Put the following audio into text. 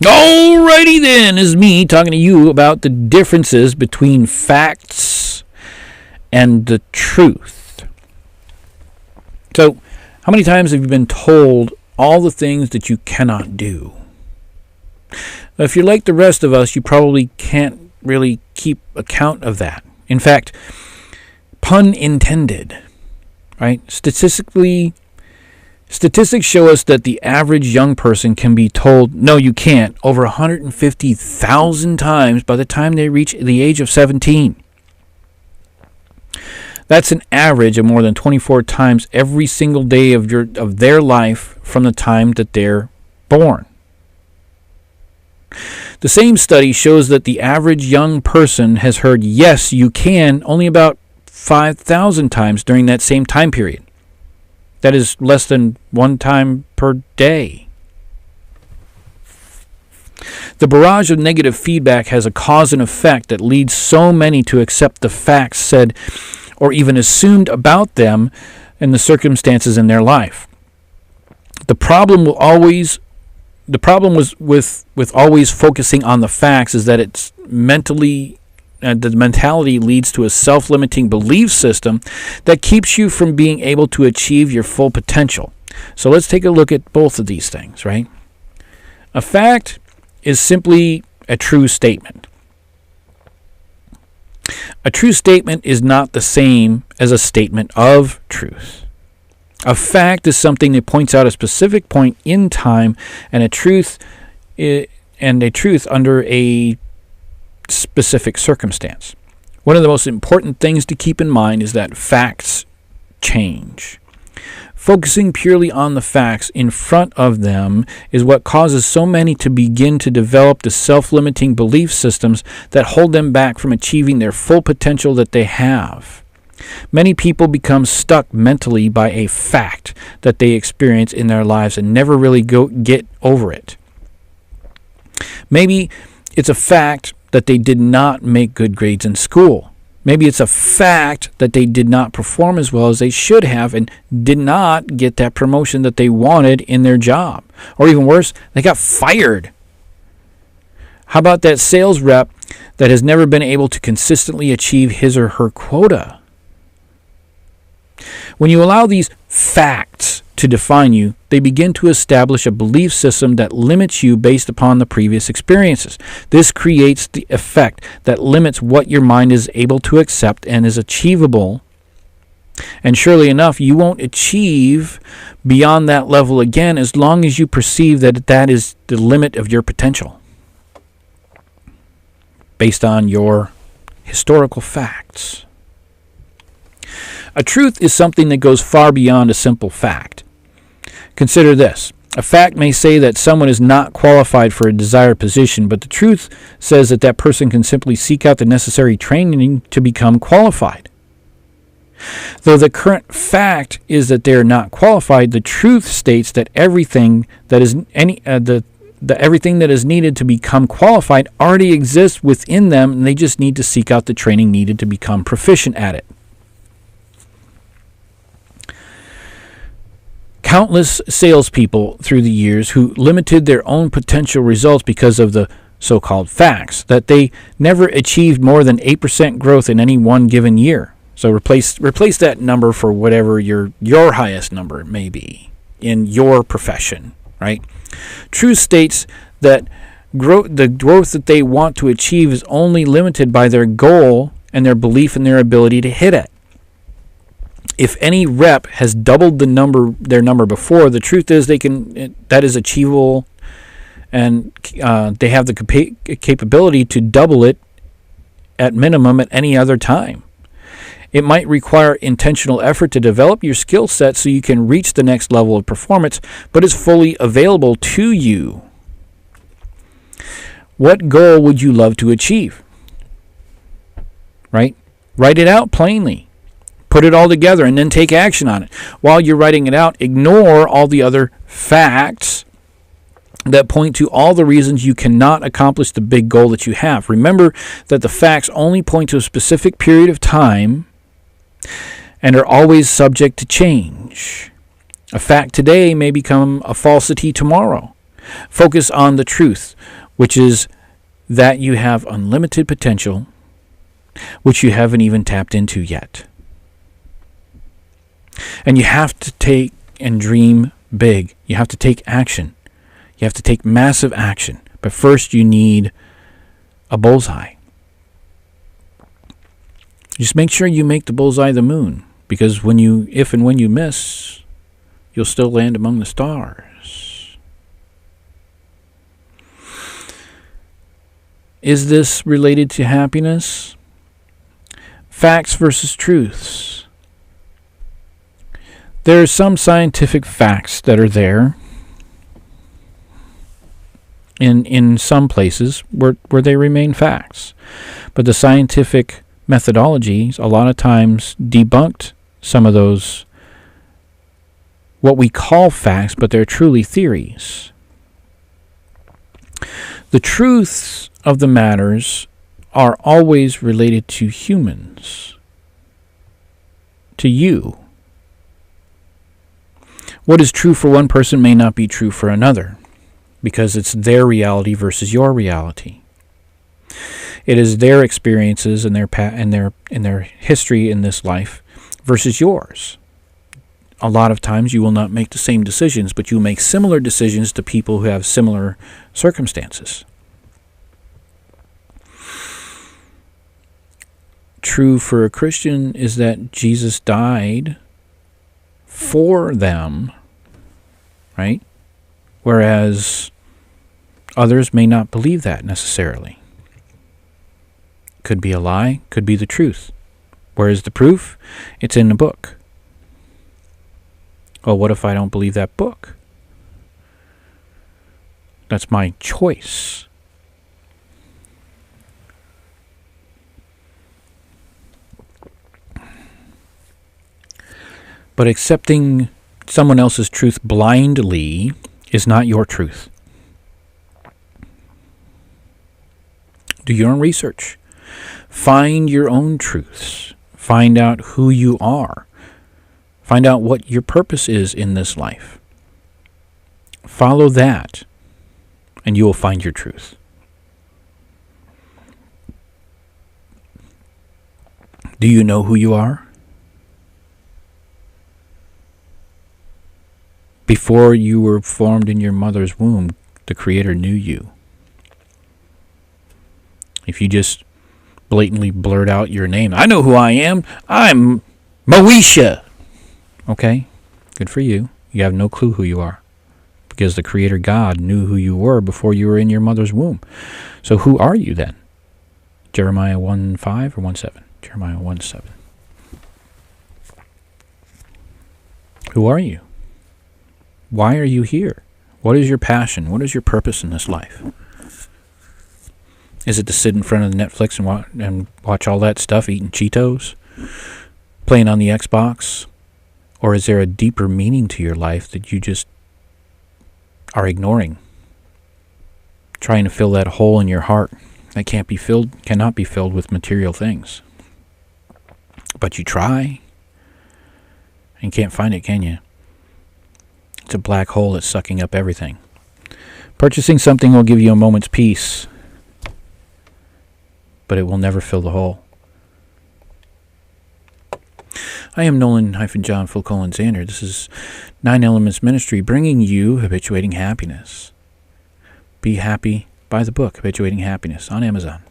Alrighty then, is me talking to you about the differences between facts and the truth. So, how many times have you been told all the things that you cannot do? If you're like the rest of us, you probably can't really keep account of that. In fact, pun intended, right? Statistics show us that the average young person can be told, no, you can't, over 150,000 times by the time they reach the age of 17. That's an average of more than 24 times every single day of their life from the time that they're born. The same study shows that the average young person has heard yes, you can only about 5,000 times during that same time period. That is less than one time per day. The barrage of negative feedback has a cause and effect that leads so many to accept the facts said or even assumed about them and the circumstances in their life. The problem was with always focusing on the facts is that it's the mentality leads to a self-limiting belief system that keeps you from being able to achieve your full potential. So let's take a look at both of these things, right? A fact is simply a true statement. A true statement is not the same as a statement of truth. A fact is something that points out a specific point in time and a truth under a specific circumstance. One of the most important things to keep in mind is that facts change. Focusing purely on the facts in front of them is what causes so many to begin to develop the self-limiting belief systems that hold them back from achieving their full potential that they have. Many people become stuck mentally by a fact that they experience in their lives and never really get over it. Maybe it's a fact that they did not make good grades in school. Maybe it's a fact that they did not perform as well as they should have and did not get that promotion that they wanted in their job. Or even worse, they got fired. How about that sales rep that has never been able to consistently achieve his or her quota? When you allow these facts to define you, they begin to establish a belief system that limits you based upon the previous experiences. This creates the effect that limits what your mind is able to accept and is achievable. And surely enough, you won't achieve beyond that level again as long as you perceive that that is the limit of your potential based on your historical facts. A truth is something that goes far beyond a simple fact. Consider this. A fact may say that someone is not qualified for a desired position, but the truth says that that person can simply seek out the necessary training to become qualified. Though the current fact is that they are not qualified, the truth states that everything that is everything that is needed to become qualified already exists within them, and they just need to seek out the training needed to become proficient at it. Countless salespeople through the years who limited their own potential results because of the so-called facts, that they never achieved more than 8% growth in any one given year. So replace that number for whatever your highest number may be in your profession, right? Truth states that the growth that they want to achieve is only limited by their goal and their belief in their ability to hit it. If any rep has doubled their number before, the truth is that is achievable, and they have the capability to double it at minimum at any other time. It might require intentional effort to develop your skill set so you can reach the next level of performance, but it's fully available to you. What goal would you love to achieve? Right? Write it out plainly. Put it all together and then take action on it. While you're writing it out, ignore all the other facts that point to all the reasons you cannot accomplish the big goal that you have. Remember that the facts only point to a specific period of time and are always subject to change. A fact today may become a falsity tomorrow. Focus on the truth, which is that you have unlimited potential, which you haven't even tapped into yet. And you have to take and dream big. You have to take action. You have to take massive action. But first you need a bullseye. Just make sure you make the bullseye the moon, because if and when you miss, you'll still land among the stars. Is this related to happiness? Facts versus truths. There are some scientific facts that are there in some places where they remain facts. But the scientific methodologies a lot of times debunked some of those, what we call facts, but they're truly theories. The truths of the matters are always related to humans, to you. What is true for one person may not be true for another, because it's their reality versus your reality. It is their experiences and their history in this life versus yours. A lot of times you will not make the same decisions, but you make similar decisions to people who have similar circumstances. True for a Christian is that Jesus died for them, right? Whereas others may not believe that necessarily. Could be a lie, could be the truth. Where is the proof? It's in the book. Well, what if I don't believe that book? That's my choice. But accepting someone else's truth blindly is not your truth. Do your own research. Find your own truths. Find out who you are. Find out what your purpose is in this life. Follow that, and you will find your truth. Do you know who you are? Before you were formed in your mother's womb, the Creator knew you. If you just blatantly blurt out your name, I know who I am. I'm Moesha. Okay, good for you. You have no clue who you are, because the Creator God knew who you were before you were in your mother's womb. So who are you then? Jeremiah 1:5 or 1:7? Jeremiah 1:7. Who are you? Why are you here? What is your passion? What is your purpose in this life? Is it to sit in front of the Netflix and watch all that stuff, eating Cheetos, playing on the Xbox? Or is there a deeper meaning to your life that you just are trying to fill that hole in your heart that cannot be filled with material things? But you try and can't find it, can you? It's a black hole that's sucking up everything. Purchasing something will give you a moment's peace, but it will never fill the hole. I am Nolen-John Zander. This is 9 Elements Ministry, bringing you Habituating Happiness. Be happy. Buy the book, Habituating Happiness, on Amazon.